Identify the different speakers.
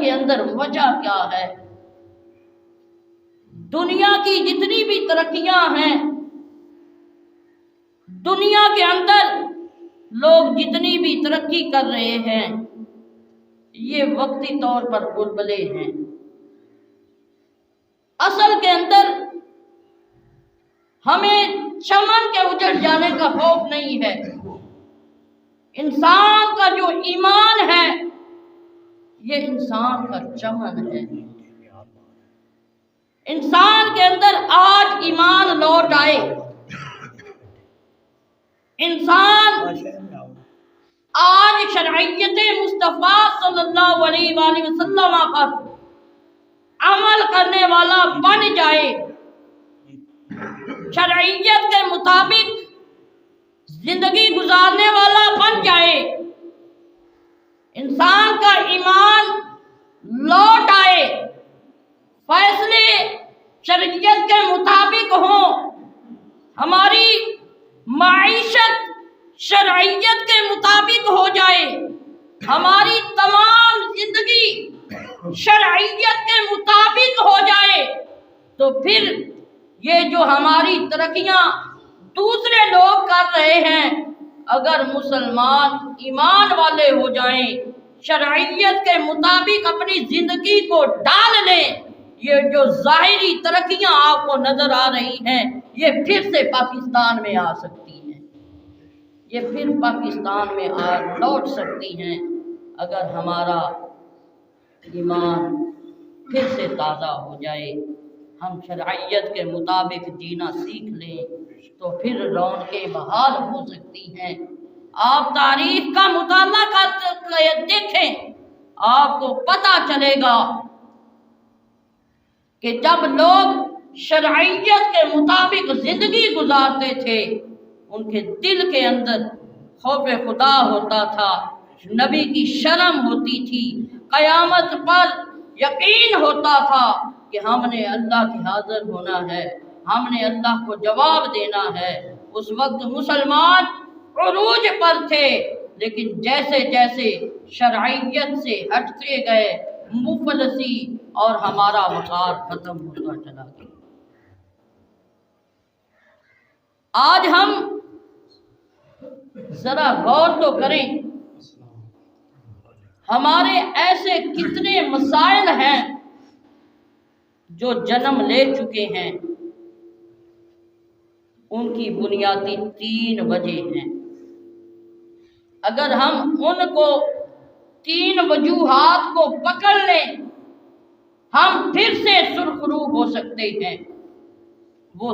Speaker 1: کے اندر وجہ کیا ہے؟ دنیا کی جتنی بھی ترقیاں ہیں، دنیا کے اندر لوگ جتنی بھی ترقی کر رہے ہیں، یہ وقتی طور پر بلبلے ہیں۔ اصل کے اندر ہمیں چمن کے اجڑ جانے کا خوف نہیں ہے۔ انسان کا جو ایمان ہے یہ انسان کا چمن ہے۔ انسان کے اندر آج ایمان لوٹ آئے، انسان آج شرعیت مصطفیٰ صلی اللہ علیہ وآلہ وسلم پر عمل کرنے والا بن جائے، شرعیت کے مطابق زندگی گزارنے والا بن جائے، انسان کا ایمان لوٹ آئے، فیصلے شرعیت کے مطابق ہوں، ہماری معیشت شرعیت کے مطابق ہو جائے، ہماری تمام زندگی شرعیت کے مطابق ہو جائے، تو پھر یہ جو ہماری ترقیاں دوسرے لوگ کر رہے ہیں، اگر مسلمان ایمان والے ہو جائیں، شرعیت کے مطابق اپنی زندگی کو ڈال لیں، یہ جو ظاہری ترقیاں آپ کو نظر آ رہی ہیں یہ پھر سے پاکستان میں آ سکتی ہیں، یہ پھر پاکستان میں لوٹ سکتی ہیں، اگر ہمارا ایمان پھر سے تازہ ہو جائے، ہم شرعیت کے مطابق جینا سیکھ لیں، تو پھر رونقیں بحال ہو سکتی ہیں۔ آپ تاریخ کا مطالعہ کر دیکھیں، آپ کو پتہ چلے گا کہ جب لوگ شرعیت کے مطابق زندگی گزارتے تھے، ان کے دل کے اندر خوف خدا ہوتا تھا، نبی کی شرم ہوتی تھی، قیامت پر یقین ہوتا تھا کہ ہم نے اللہ کے حاضر ہونا ہے، ہم نے اللہ کو جواب دینا ہے۔ اس وقت مسلمان عروج پر تھے، لیکن جیسے جیسے شرعیت سے ہٹتے گئے، مفلسی اور ہمارا وقار ختم ہوتا چلا گیا۔ آج ہم ذرا غور تو کریں، ہمارے ایسے کتنے مسائل ہیں جو جنم لے چکے ہیں، ان کی بنیادی 3 وجہ ہیں۔ اگر ہم ان کو 3 وجوہات کو پکڑ لیں، ہم پھر سے سرخرو ہو سکتے ہیں۔ وہ